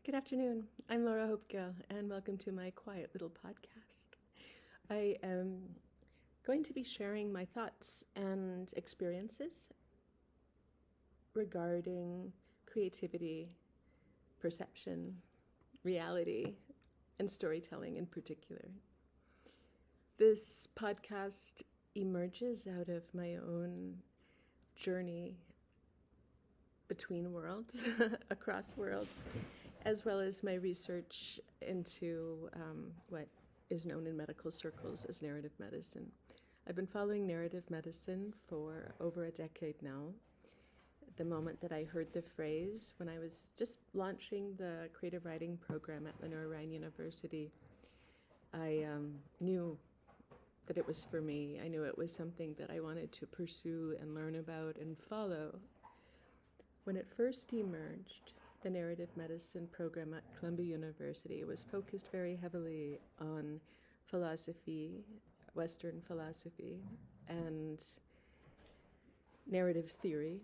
Good afternoon. I'm Laura Hope-Gill, and welcome to my quiet little podcast. I am going to be sharing my thoughts and experiences regarding creativity, perception, reality, and storytelling in particular. This podcast emerges out of my own journey between worlds, across worlds, as well as my research into what is known in medical circles as narrative medicine. I've been following narrative medicine for over a decade now. The moment that I heard the phrase, when I was just launching the creative writing program at Lenore-Rhine University, I knew that it was for me. I knew it was something that I wanted to pursue and learn about and follow. When it first emerged, the narrative medicine program at Columbia University was focused very heavily on philosophy, Western philosophy, and narrative theory,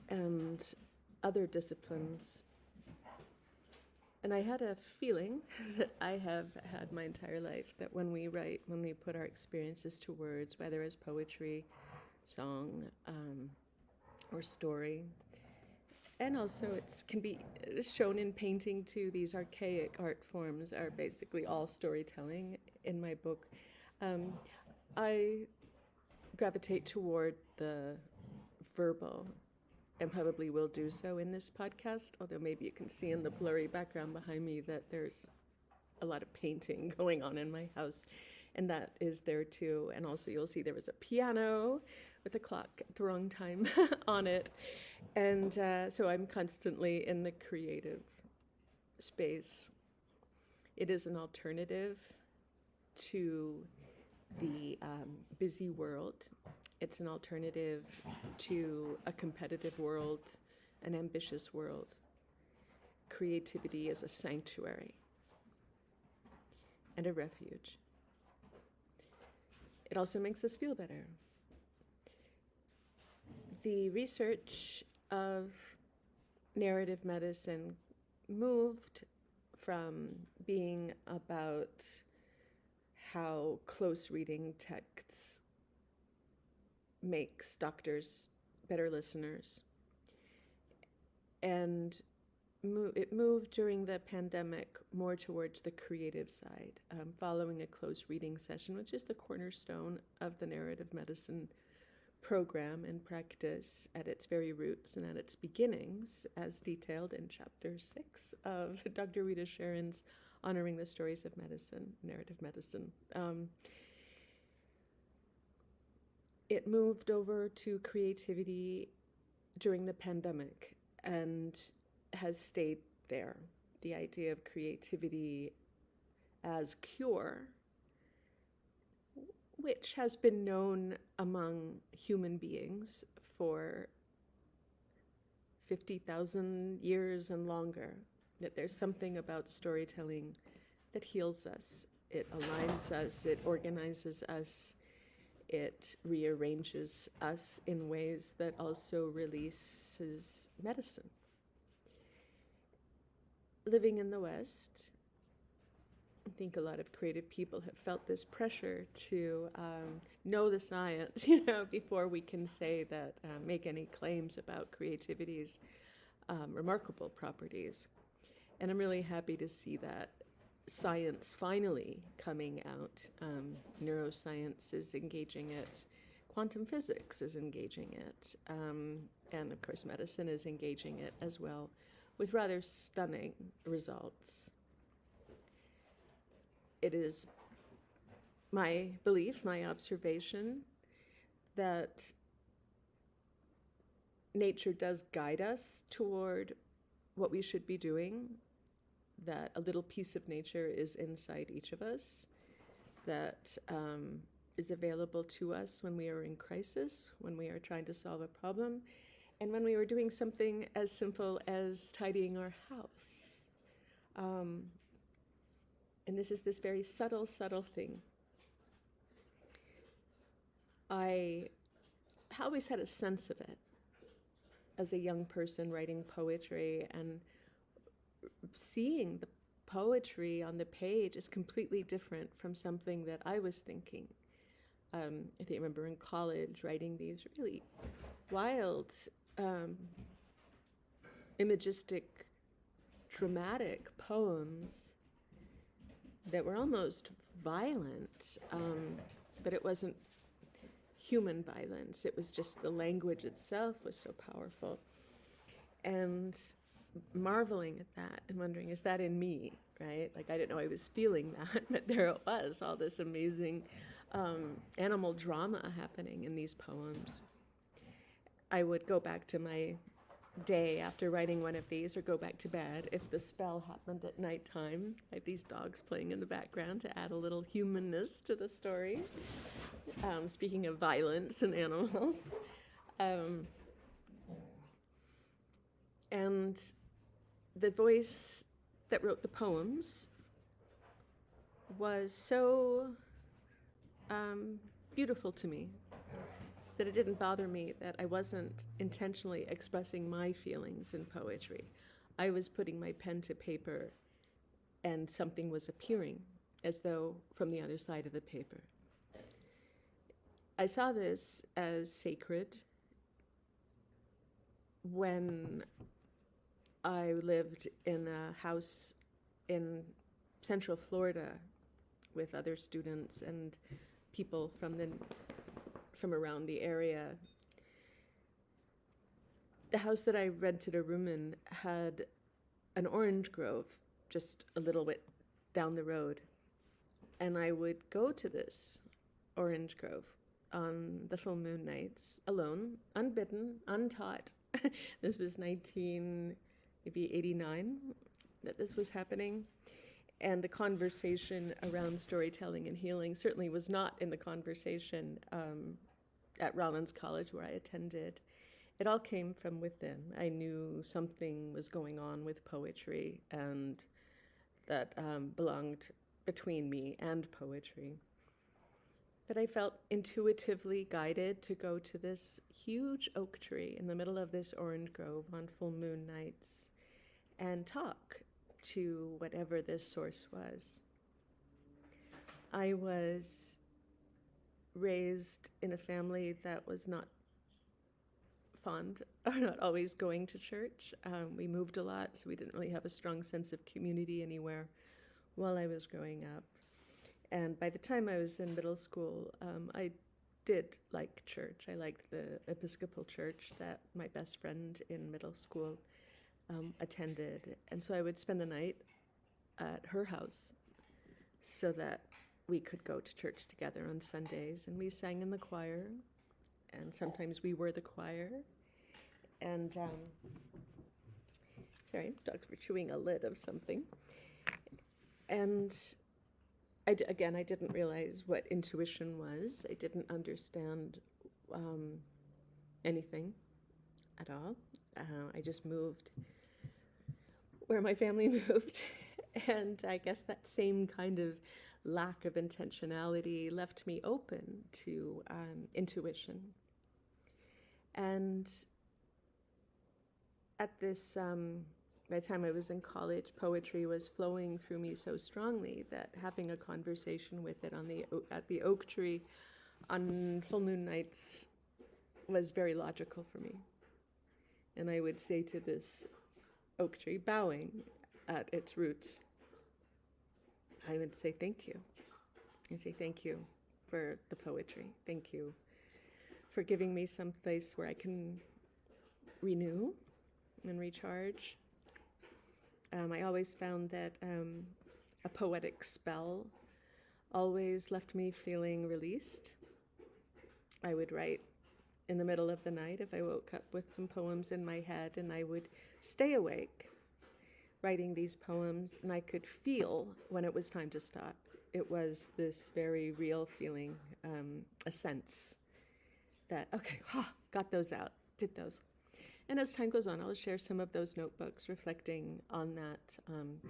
and other disciplines. And I had a feeling that I have had my entire life, that when we write, when we put our experiences to words, whether as poetry, song, or story, and also it can be shown in painting too. These archaic art forms are basically all storytelling in my book. I gravitate toward the verbal, and probably will do so in this podcast, although maybe you can see in the blurry background behind me that there's a lot of painting going on in my house, and that is there too. And also you'll see there was a piano with a clock at the wrong time on it. And so I'm constantly in the creative space. It is an alternative to the busy world. It's an alternative to a competitive world, an ambitious world. Creativity is a sanctuary and a refuge. It also makes us feel better. The research of narrative medicine moved from being about how close reading texts makes doctors better listeners, and it moved during the pandemic more towards the creative side, following a close reading session, which is the cornerstone of the narrative medicine program and practice at its very roots and at its beginnings, as detailed in Chapter 6 of Dr. Rita Sharon's Honoring the Stories of Medicine, Narrative Medicine. It moved over to creativity during the pandemic and has stayed there. The idea of creativity as cure, which has been known among human beings for 50,000 years and longer, that there's something about storytelling that heals us. It aligns us, it organizes us, it rearranges us in ways that also releases medicine. Living in the West, I think a lot of creative people have felt this pressure to know the science, before we can say that, make any claims about creativity's remarkable properties. And I'm really happy to see that science finally coming out. Neuroscience is engaging it. Quantum physics is engaging it. And of course, medicine is engaging it as well, with rather stunning results. It is my belief, my observation, that nature does guide us toward what we should be doing, that a little piece of nature is inside each of us, that is available to us when we are in crisis, when we are trying to solve a problem, and when we are doing something as simple as tidying our house. And this is this very subtle thing. I always had a sense of it as a young person writing poetry and seeing the poetry on the page is completely different from something that I was thinking. I think I remember in college writing these really wild, imagistic, dramatic poems that were almost violent, but it wasn't human violence. It was just the language itself was so powerful. And marveling at that and wondering, is that in me, right? Like, I didn't know I was feeling that, but there it was, all this amazing animal drama happening in these poems. I would go back to my day after writing one of these, or go back to bed if the spell happened at nighttime. I have these dogs playing in the background to add a little humanness to the story. Speaking of violence and animals. And the voice that wrote the poems was so beautiful to me that it didn't bother me that I wasn't intentionally expressing my feelings in poetry. I was putting my pen to paper and something was appearing as though from the other side of the paper. I saw this as sacred when I lived in a house in Central Florida with other students and people from around the area. The house that I rented a room in had an orange grove just a little bit down the road. And I would go to this orange grove on the full moon nights, alone, unbidden, untaught. This was 1989 that this was happening. And the conversation around storytelling and healing certainly was not in the conversation at Rollins College where I attended. It all came from within. I knew something was going on with poetry and that belonged between me and poetry. But I felt intuitively guided to go to this huge oak tree in the middle of this orange grove on full moon nights and talk to whatever this source was. I was raised in a family that was not fond or not always going to church. We moved a lot, so we didn't really have a strong sense of community anywhere while I was growing up. And by the time I was in middle school, I did like church. I liked the Episcopal church that my best friend in middle school attended. And so I would spend the night at her house so that we could go to church together on Sundays. And we sang in the choir, and sometimes we were the choir. And, sorry, dogs were chewing a lid of something. And I didn't realize what intuition was. I didn't understand anything at all. I just moved where my family moved. And I guess that same kind of lack of intentionality left me open to intuition. And at this, by the time I was in college, poetry was flowing through me so strongly that having a conversation with it at the oak tree on full moon nights was very logical for me. And I would say to this oak tree, bowing at its roots, I would say thank you. I'd say thank you for the poetry. Thank you for giving me some place where I can renew and recharge. I always found that a poetic spell always left me feeling released. I would write in the middle of the night if I woke up with some poems in my head, and I would stay awake writing these poems, and I could feel when it was time to stop. It was this very real feeling, a sense that, okay, got those out, did those. And as time goes on, I'll share some of those notebooks reflecting on that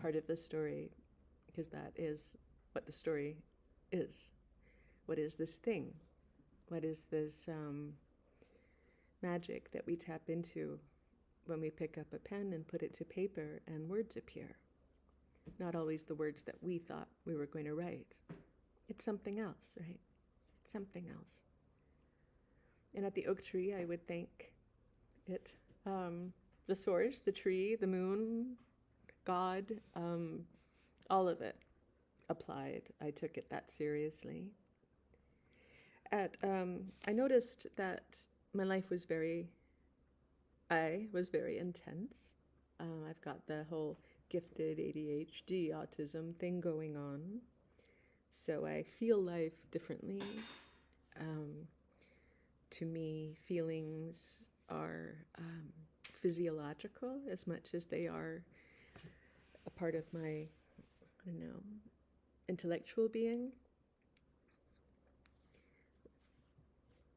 part of the story, because that is what the story is. What is this thing? What is this magic that we tap into when we pick up a pen and put it to paper and words appear. Not always the words that we thought we were going to write. It's something else, right? It's something else. And at the oak tree, I would thank it. The source, the tree, the moon, God, all of it applied. I took it that seriously. I noticed that my life was very intense. I've got the whole gifted ADHD, autism thing going on. So I feel life differently. To me, feelings are physiological as much as they are a part of my, intellectual being.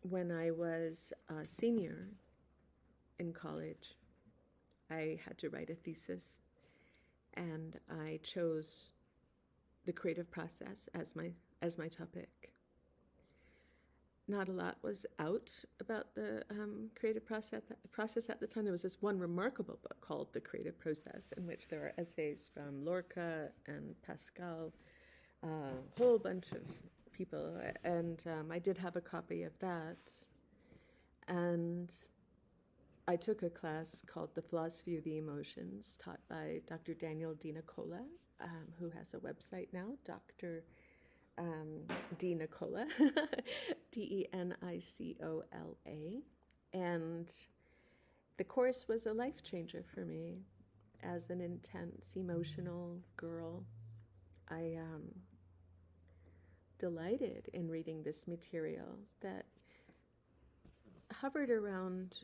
When I was a senior in college, I had to write a thesis, and I chose the creative process as my topic. Not a lot was out about the creative process at the time. There was this one remarkable book called The Creative Process, in which there are essays from Lorca and Pascal, a whole bunch of people, and I did have a copy of that. And I took a class called The Philosophy of the Emotions, taught by Dr. Daniel Di Nicola, who has a website now, Dr. Di Nicola, Denicola. And the course was a life changer for me. As an intense, emotional girl, I delighted in reading this material that hovered around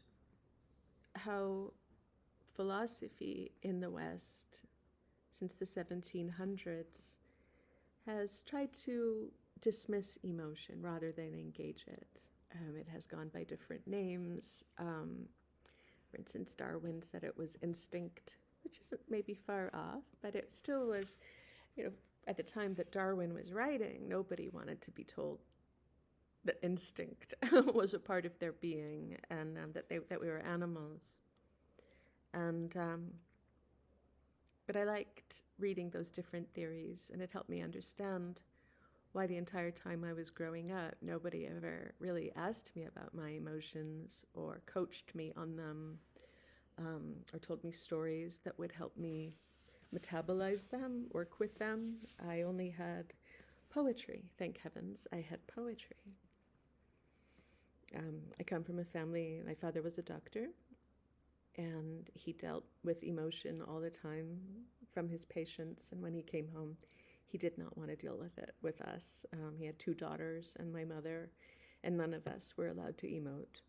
how philosophy in the West, since the 1700s, has tried to dismiss emotion rather than engage it. It has gone by different names. For instance, Darwin said it was instinct, which isn't maybe far off, but it still was, at the time that Darwin was writing, nobody wanted to be told that instinct was a part of their being, and that we were animals. And but I liked reading those different theories, and it helped me understand why the entire time I was growing up, nobody ever really asked me about my emotions or coached me on them, or told me stories that would help me metabolize them, work with them. I only had poetry. Thank heavens I had poetry. I come from a family, my father was a doctor, and he dealt with emotion all the time from his patients, and when he came home, he did not want to deal with it with us. He had 2 daughters and my mother, and none of us were allowed to emote.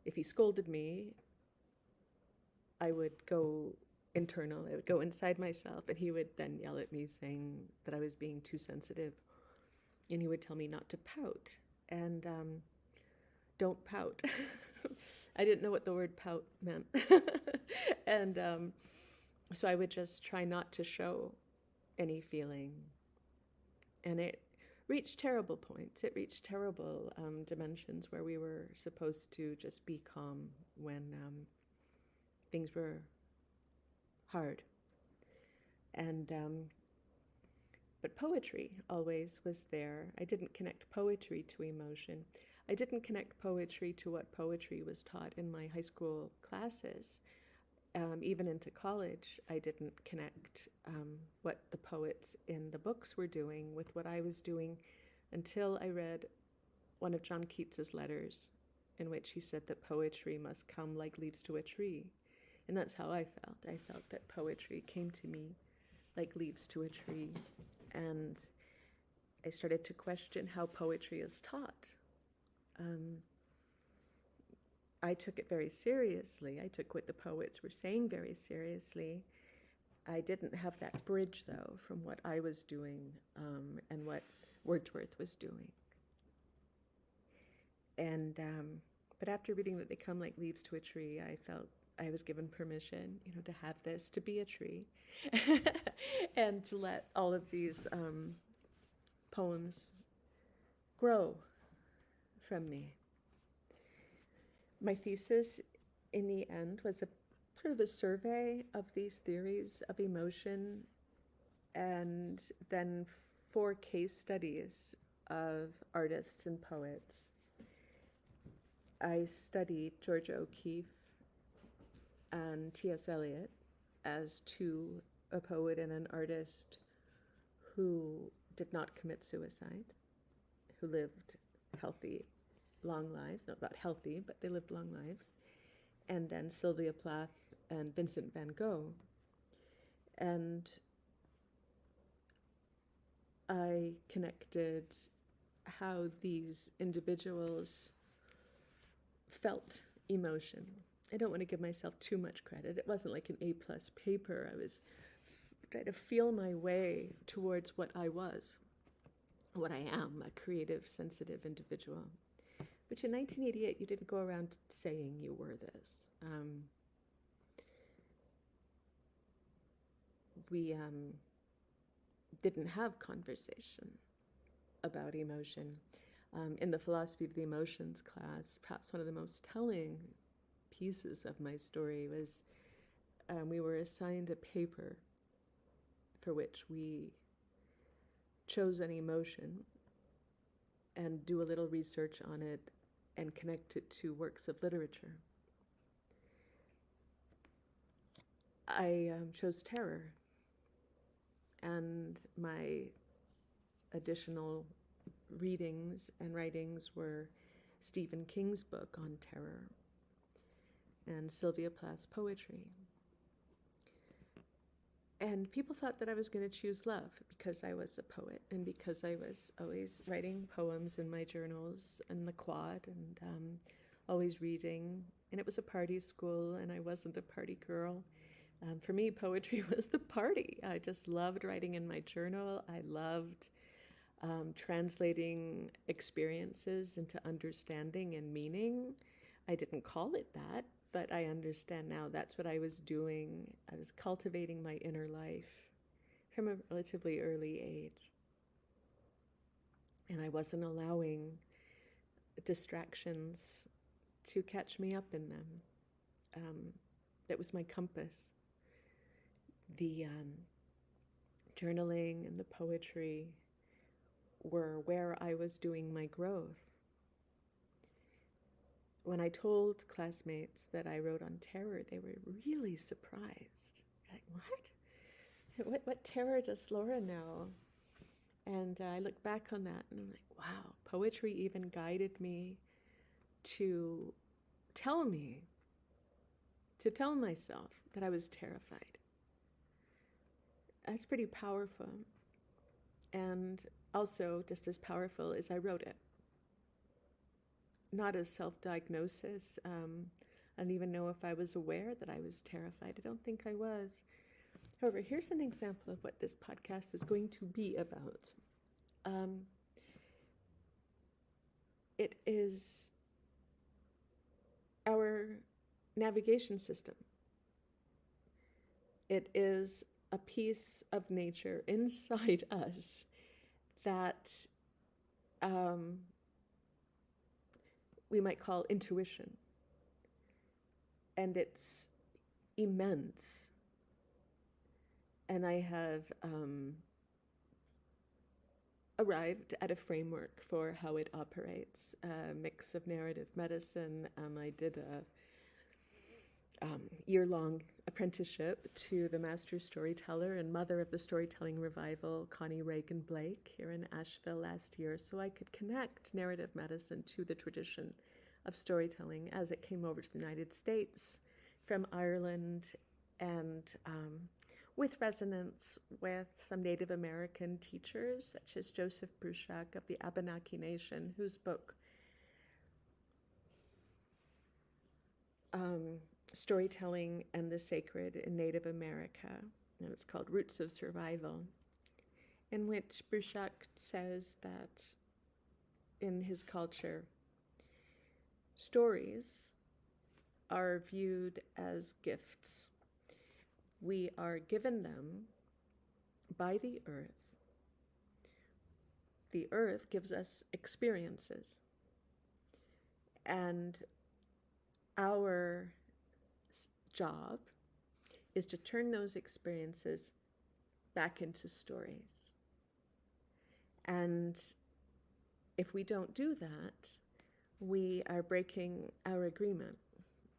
If he scolded me, I would go internal, I would go inside myself, and he would then yell at me saying that I was being too sensitive, and he would tell me not to pout, and don't pout. I didn't know what the word pout meant. And so I would just try not to show any feeling. And it reached terrible points. It reached terrible dimensions where we were supposed to just be calm when things were hard. And but poetry always was there. I didn't connect poetry to emotion. I didn't connect poetry to what poetry was taught in my high school classes. Even into college, I didn't connect what the poets in the books were doing with what I was doing until I read one of John Keats's letters, in which he said that poetry must come like leaves to a tree. And that's how I felt. I felt that poetry came to me like leaves to a tree. And I started to question how poetry is taught. I took it very seriously. I took what the poets were saying very seriously. I didn't have that bridge, though, from what I was doing and what Wordsworth was doing. And but after reading that they come like leaves to a tree, I felt I was given permission, to have this, to be a tree, and to let all of these poems grow from me. My thesis in the end, was a sort of a survey of these theories of emotion, and then 4 case studies of artists and poets. I studied Georgia O'Keeffe and T.S. Eliot as 2, a poet and an artist who did not commit suicide, who lived healthy, long lives. Not healthy, but they lived long lives. And then Sylvia Plath and Vincent van Gogh. And I connected how these individuals felt emotion. I don't want to give myself too much credit. It wasn't like an A+ paper. I was trying to feel my way towards what I was, what I am, a creative, sensitive individual. Which in 1988, you didn't go around saying you were this. We didn't have conversation about emotion. In the philosophy of the emotions class, perhaps one of the most telling pieces of my story was we were assigned a paper for which we chose an emotion and do a little research on it and connect it to works of literature. I chose terror, and my additional readings and writings were Stephen King's book on terror and Sylvia Plath's poetry. And people thought that I was going to choose love because I was a poet and because I was always writing poems in my journals and the quad and always reading. And it was a party school, and I wasn't a party girl. For me, poetry was the party. I just loved writing in my journal. I loved translating experiences into understanding and meaning. I didn't call it that, but I understand now that's what I was doing. I was cultivating my inner life from a relatively early age. And I wasn't allowing distractions to catch me up in them. That was my compass. The journaling and the poetry were where I was doing my growth. When I told classmates that I wrote on terror, they were really surprised. Like, what? What terror does Laura know? And I look back on that and I'm like, wow, poetry even guided me to tell myself that I was terrified. That's pretty powerful. And also, just as powerful as I wrote it. Not as self-diagnosis. I don't even know if I was aware that I was terrified. I don't think I was. However, here's an example of what this podcast is going to be about. It is our navigation system. It is a piece of nature inside us that we might call intuition. And it's immense. And I have arrived at a framework for how it operates, a mix of narrative medicine. I did a year-long apprenticeship to the master storyteller and mother of the storytelling revival, Connie Reagan Blake, here in Asheville last year, so I could connect narrative medicine to the tradition of storytelling as it came over to the United States from Ireland, and with resonance with some Native American teachers, such as Joseph Bruchac of the Abenaki Nation, whose book, Storytelling and the Sacred in Native America, and it's called Roots of Survival, in which Bruchac says that in his culture, stories are viewed as gifts. We are given them by the earth. The earth gives us experiences, and our job is to turn those experiences back into stories. And if we don't do that, we are breaking our agreement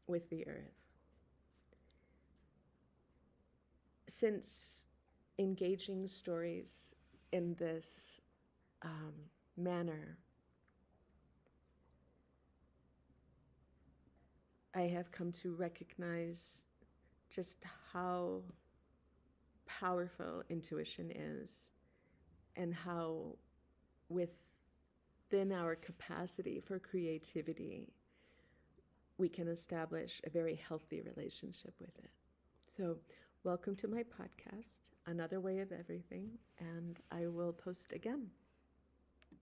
with the earth. Since engaging stories in this manner, I have come to recognize just how powerful intuition is, and how within our capacity for creativity, we can establish a very healthy relationship with it. So welcome to my podcast, Another Way of Everything, and I will post again.